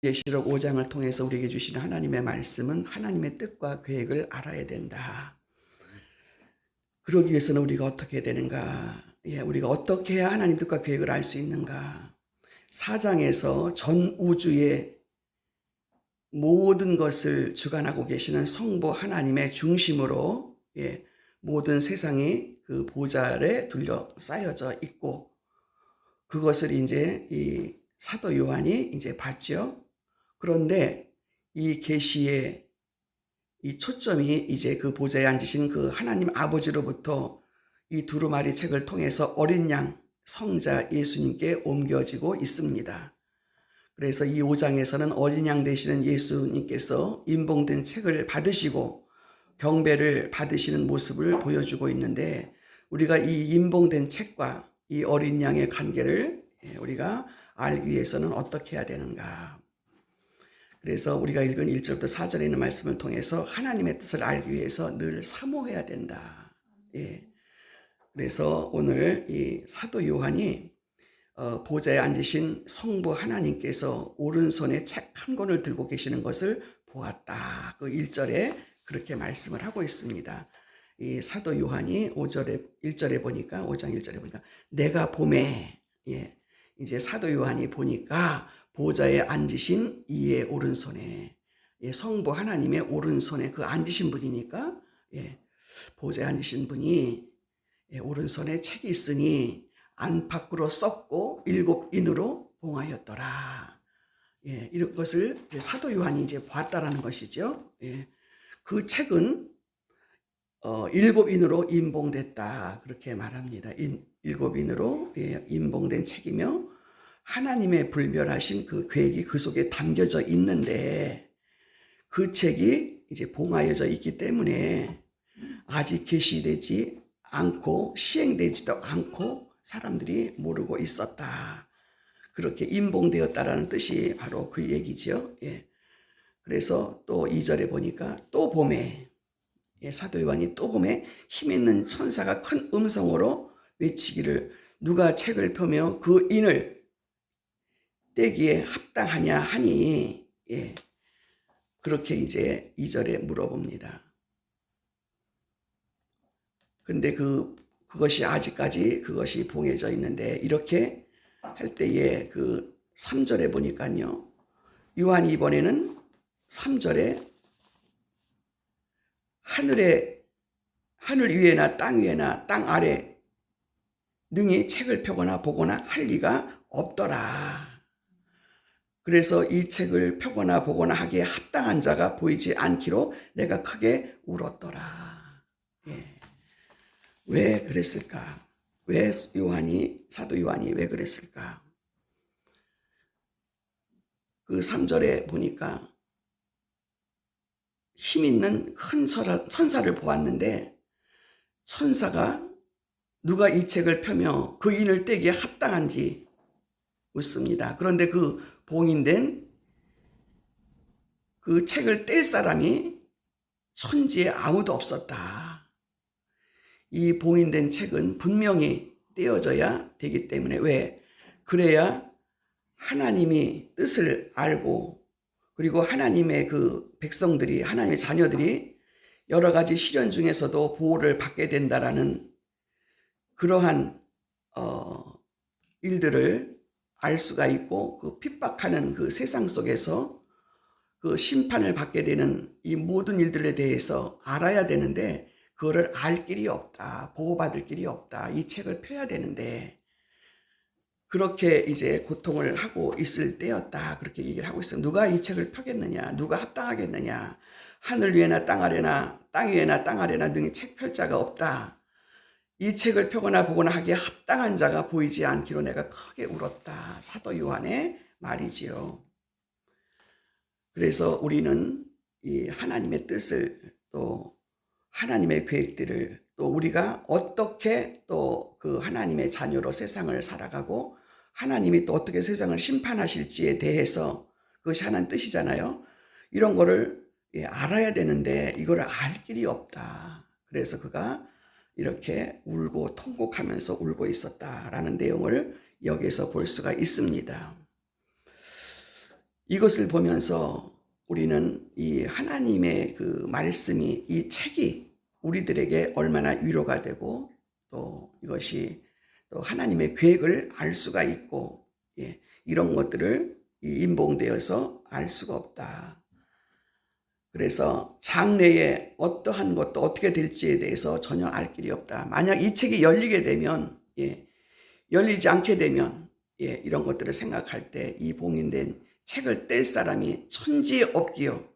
계시록 5장을 통해서 우리에게 주시는 하나님의 말씀은 하나님의 뜻과 계획을 알아야 된다. 그러기 위해서는 우리가 어떻게 해야 되는가? 우리가 어떻게 해야 하나님 뜻과 계획을 알 수 있는가? 4장에서 전 우주의 모든 것을 주관하고 계시는 성부 하나님의 중심으로 모든 세상이 그 보좌에 둘러싸여져 있고, 그것을 이제 이 사도 요한이 이제 봤죠. 그런데 이 계시의 이 초점이 이제 그 보좌에 앉으신 그 하나님 아버지로부터 이 두루마리 책을 통해서 어린 양 성자 예수님께 옮겨지고 있습니다. 그래서 이 5장에서는 어린 양 되시는 예수님께서 인봉된 책을 받으시고 경배를 받으시는 모습을 보여주고 있는데, 우리가 이 인봉된 책과 이 어린 양의 관계를 우리가 알기 위해서는 어떻게 해야 되는가? 그래서 우리가 읽은 1절부터 4절에 있는 말씀을 통해서 하나님의 뜻을 알기 위해서 늘 사모해야 된다. 그래서 오늘 이 사도 요한이 보좌에 앉으신 성부 하나님께서 오른손에 책 한 권을 들고 계시는 것을 보았다. 그 1절에 그렇게 말씀을 하고 있습니다. 이 사도 요한이 1절에 보니까 5장 1절에 보니까 내가 보매, 이제 사도 요한이 보니까 보좌에 앉으신 이의 오른손에, 성부 하나님의 오른손에 그 앉으신 분이니까 보좌에 앉으신 분이 오른손에 책이 있으니 안팎으로 썩고 7인으로 봉하였더라. 이런 것을 이제 사도 요한이 이제 봤다라는 것이죠. 그 책은 7인으로 인봉됐다, 그렇게 말합니다. 7인으로 인봉된 책이며 하나님의 불멸하신 그 계획이 그 속에 담겨져 있는데, 그 책이 이제 봉하여져 있기 때문에 아직 계시되지 않고 시행되지도 않고 사람들이 모르고 있었다. 그렇게 인봉되었다라는 뜻이 바로 그 얘기죠. 그래서 또 2절에 보니까 또 봄에, 사도 요한이 또 봄에 힘있는 천사가 큰 음성으로 외치기를 누가 책을 펴며 그 인을 떼기에 합당하냐 하니, 그렇게 이제 2절에 물어봅니다. 근데 그것이 아직까지 그것이 봉해져 있는데, 이렇게 할 때에 그 3절에 보니까요, 요한이 이번에는 3절에 하늘 위에나 땅 위에나 땅 아래 능히 책을 펴거나 보거나 할 리가 없더라. 그래서 이 책을 펴거나 보거나 하기에 합당한 자가 보이지 않기로 내가 크게 울었더라. 왜 그랬을까? 왜 사도 요한이 왜 그랬을까? 그 3절에 보니까 힘 있는 큰 천사를 보았는데, 천사가 누가 이 책을 펴며 그 인을 떼기에 합당한지 묻습니다. 그런데 그 봉인된 그 책을 뗄 사람이 천지에 아무도 없었다. 이 봉인된 책은 분명히 떼어져야 되기 때문에, 왜? 그래야 하나님이 뜻을 알고, 그리고 하나님의 그 백성들이, 하나님의 자녀들이 여러 가지 시련 중에서도 보호를 받게 된다라는 그러한 일들을 알 수가 있고, 그 핍박하는 그 세상 속에서 그 심판을 받게 되는 이 모든 일들에 대해서 알아야 되는데, 그거를 알 길이 없다, 보호받을 길이 없다. 이 책을 펴야 되는데, 그렇게 이제 고통을 하고 있을 때였다, 그렇게 얘기를 하고 있어요. 누가 이 책을 펴겠느냐, 누가 합당하겠느냐, 하늘 위에나 땅 아래나 땅 위에나 땅 아래나 등의 책 펼 자가 없다. 이 책을 펴거나 보거나 하기에 합당한 자가 보이지 않기로 내가 크게 울었다. 사도 요한의 말이지요. 그래서 우리는 이 하나님의 뜻을, 또 하나님의 계획들을, 또 우리가 어떻게 또 그 하나님의 자녀로 세상을 살아가고 하나님이 또 어떻게 세상을 심판하실지에 대해서, 그것이 하나님 뜻이잖아요. 이런 거를 알아야 되는데 이걸 알 길이 없다. 그래서 그가 이렇게 울고 통곡하면서 울고 있었다라는 내용을 여기서 볼 수가 있습니다. 이것을 보면서 우리는 이 하나님의 그 말씀이, 이 책이 우리들에게 얼마나 위로가 되고 또 이것이 또 하나님의 계획을 알 수가 있고, 예, 이런 것들을 인봉되어서 알 수가 없다. 그래서 장래에 어떠한 것도 어떻게 될지에 대해서 전혀 알 길이 없다. 만약 이 책이 열리게 되면, 예, 열리지 않게 되면, 예, 이런 것들을 생각할 때 이 봉인된 책을 뗄 사람이 천지에 없기요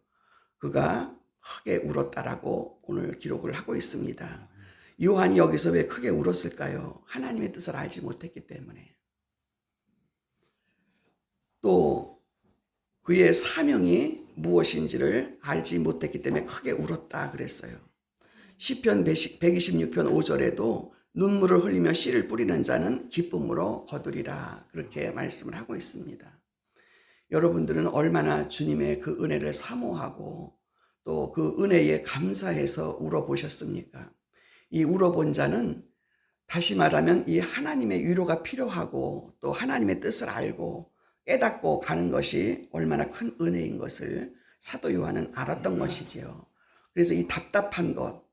그가 크게 울었다라고 오늘 기록을 하고 있습니다. 요한이 여기서 왜 크게 울었을까요? 하나님의 뜻을 알지 못했기 때문에. 또 그의 사명이 무엇인지를 알지 못했기 때문에 크게 울었다 그랬어요. 시편 126편 5절에도 눈물을 흘리며 씨를 뿌리는 자는 기쁨으로 거두리라, 그렇게 말씀을 하고 있습니다. 여러분들은 얼마나 주님의 그 은혜를 사모하고 또 그 은혜에 감사해서 울어보셨습니까? 이 울어본 자는 다시 말하면 이 하나님의 위로가 필요하고 또 하나님의 뜻을 알고 깨닫고 가는 것이 얼마나 큰 은혜인 것을 사도 요한은 알았던 것이지요. 그래서 이 답답한 것,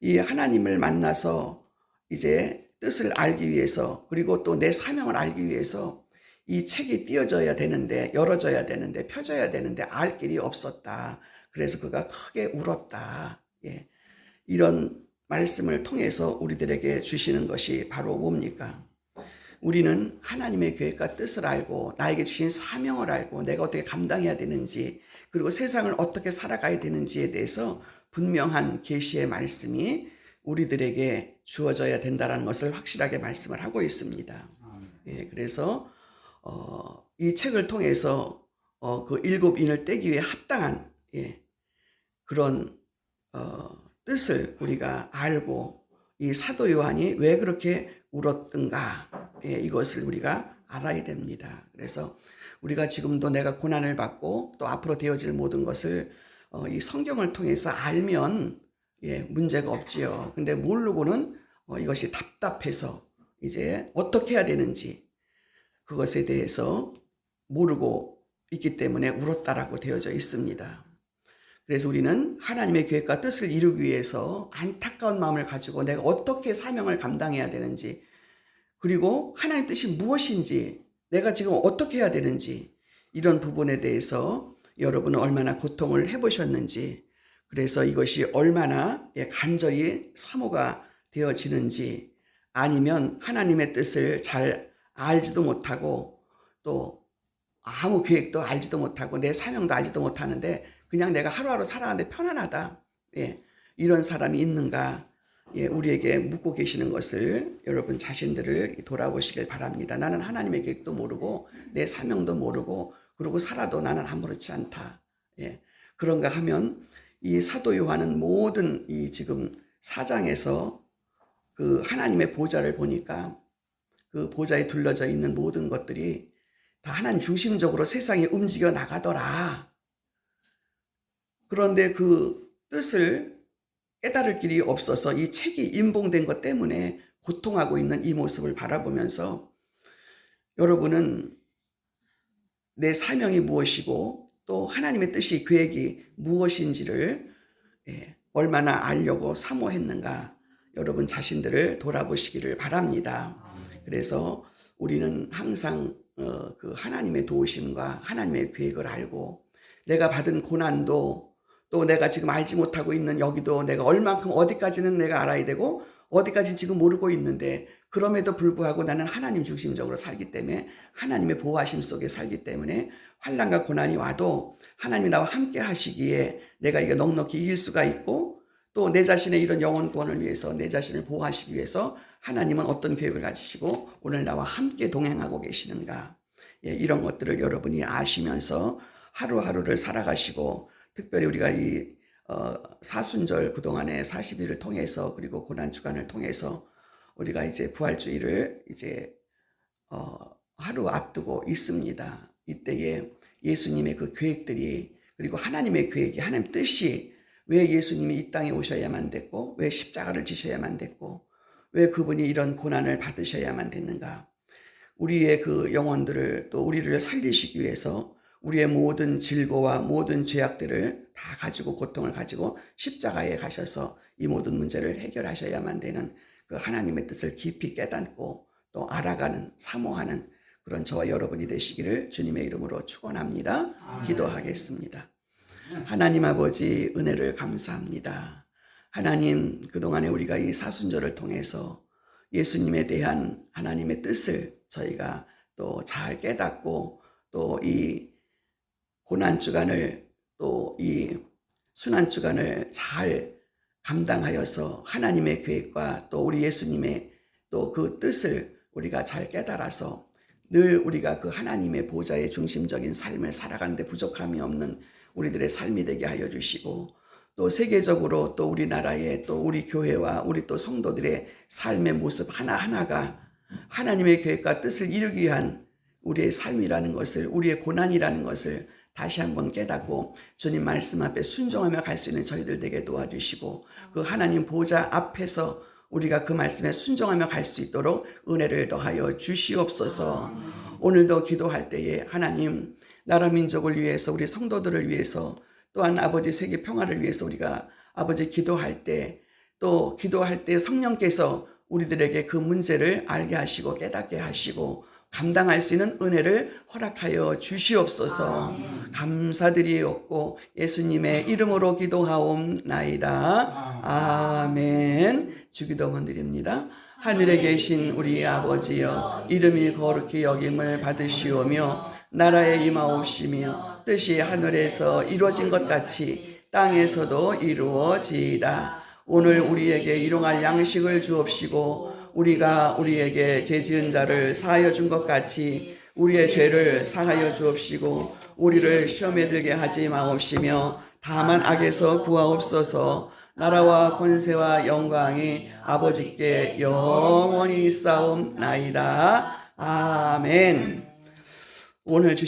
이 하나님을 만나서 이제 뜻을 알기 위해서, 그리고 또 내 사명을 알기 위해서 이 책이 띄어져야 되는데, 열어져야 되는데, 펴져야 되는데 알 길이 없었다. 그래서 그가 크게 울었다. 예. 이런 말씀을 통해서 우리들에게 주시는 것이 바로 뭡니까? 우리는 하나님의 계획과 뜻을 알고 나에게 주신 사명을 알고 내가 어떻게 감당해야 되는지, 그리고 세상을 어떻게 살아가야 되는지에 대해서 분명한 계시의 말씀이 우리들에게 주어져야 된다는 것을 확실하게 말씀을 하고 있습니다. 예, 그래서 이 책을 통해서 그 일곱 인을 떼기 위해 합당한, 예, 그런 뜻을 우리가 알고 이 사도 요한이 왜 그렇게 울었던가, 예, 이것을 우리가 알아야 됩니다. 그래서 우리가 지금도 내가 고난을 받고 또 앞으로 되어질 모든 것을 이 성경을 통해서 알면, 예, 문제가 없지요. 근데 모르고는 이것이 답답해서 이제 어떻게 해야 되는지 그것에 대해서 모르고 있기 때문에 울었다라고 되어져 있습니다. 그래서 우리는 하나님의 계획과 뜻을 이루기 위해서 안타까운 마음을 가지고 내가 어떻게 사명을 감당해야 되는지, 그리고 하나님의 뜻이 무엇인지, 내가 지금 어떻게 해야 되는지, 이런 부분에 대해서 여러분은 얼마나 고통을 해보셨는지, 그래서 이것이 얼마나 간절히 사모가 되어지는지, 아니면 하나님의 뜻을 잘 알지도 못하고 또 아무 계획도 알지도 못하고 내 사명도 알지도 못하는데 그냥 내가 하루하루 살아가는데 편안하다, 예, 이런 사람이 있는가, 예, 우리에게 묻고 계시는 것을 여러분 자신들을 돌아보시길 바랍니다. 나는 하나님의 계획도 모르고 내 사명도 모르고 그러고 살아도 나는 아무렇지 않다. 예, 그런가 하면 이 사도 요한은 모든 이 지금 4장에서 그 하나님의 보좌를 보니까 그 보좌에 둘러져 있는 모든 것들이 다 하나님 중심적으로 세상에 움직여 나가더라. 그런데 그 뜻을 깨달을 길이 없어서 이 책이 인봉된 것 때문에 고통하고 있는 이 모습을 바라보면서 여러분은 내 사명이 무엇이고 또 하나님의 뜻이, 계획이 무엇인지를 얼마나 알려고 사모했는가, 여러분 자신들을 돌아보시기를 바랍니다. 그래서 우리는 항상 그 하나님의 도우심과 하나님의 계획을 알고 내가 받은 고난도 또 내가 지금 알지 못하고 있는 여기도 내가 얼만큼 어디까지는 내가 알아야 되고 어디까지 지금 모르고 있는데, 그럼에도 불구하고 나는 하나님 중심적으로 살기 때문에 하나님의 보호하심 속에 살기 때문에 환난과 고난이 와도 하나님이 나와 함께 하시기에 내가 이거 넉넉히 이길 수가 있고, 또 내 자신의 이런 영혼권을 위해서 내 자신을 보호하시기 위해서 하나님은 어떤 계획을 가지시고 오늘 나와 함께 동행하고 계시는가, 예, 이런 것들을 여러분이 아시면서 하루하루를 살아가시고, 특별히 우리가 이 사순절 그동안의 40일을 통해서 그리고 고난주간을 통해서 우리가 이제 부활주의를 이제 하루 앞두고 있습니다. 이때에 예수님의 그 계획들이, 그리고 하나님의 계획이, 하나님 뜻이, 왜 예수님이 이 땅에 오셔야만 됐고 왜 십자가를 지셔야만 됐고 왜 그분이 이런 고난을 받으셔야만 됐는가, 우리의 그 영혼들을 또 우리를 살리시기 위해서 우리의 모든 질고와 모든 죄악들을 다 가지고 고통을 가지고 십자가에 가셔서 이 모든 문제를 해결하셔야만 되는 그 하나님의 뜻을 깊이 깨닫고 또 알아가는 사모하는 그런 저와 여러분이 되시기를 주님의 이름으로 축원합니다. 기도하겠습니다. 하나님 아버지 은혜를 감사합니다. 하나님 그동안에 우리가 이 사순절을 통해서 예수님에 대한 하나님의 뜻을 저희가 또 잘 깨닫고 또 이 고난주간을 또 이 순환주간을 잘 감당하여서 하나님의 계획과 또 우리 예수님의 또 그 뜻을 우리가 잘 깨달아서 늘 우리가 그 하나님의 보좌의 중심적인 삶을 살아가는데 부족함이 없는 우리들의 삶이 되게 하여 주시고 또 세계적으로 또 우리나라의 또 우리 교회와 우리 또 성도들의 삶의 모습 하나하나가 하나님의 계획과 뜻을 이루기 위한 우리의 삶이라는 것을 우리의 고난이라는 것을 다시 한번 깨닫고 주님 말씀 앞에 순종하며 갈 수 있는 저희들 되게 도와주시고 그 하나님 보좌 앞에서 우리가 그 말씀에 순종하며 갈 수 있도록 은혜를 더하여 주시옵소서. 오늘도 기도할 때에 하나님 나라 민족을 위해서 우리 성도들을 위해서 또한 아버지 세계 평화를 위해서 우리가 아버지 기도할 때 또 기도할 때 성령께서 우리들에게 그 문제를 알게 하시고 깨닫게 하시고 감당할 수 있는 은혜를 허락하여 주시옵소서. 감사드리옵고 예수님의 이름으로 기도하옵나이다. 아멘. 주기도문 드립니다. 하늘에 계신 우리 아버지여 이름이 거룩히 여김을 받으시오며 나라에 임하옵시며 뜻이 하늘에서 이루어진 것 같이 땅에서도 이루어지이다. 오늘 우리에게 일용할 양식을 주옵시고 우리가 우리에게 죄지은 자를 사하여 준 것 같이 우리의 죄를 사하여 주옵시고 우리를 시험에 들게 하지 마옵시며 다만 악에서 구하옵소서. 나라와 권세와 영광이 아버지께 영원히 있사옵나이다. 아멘. 오늘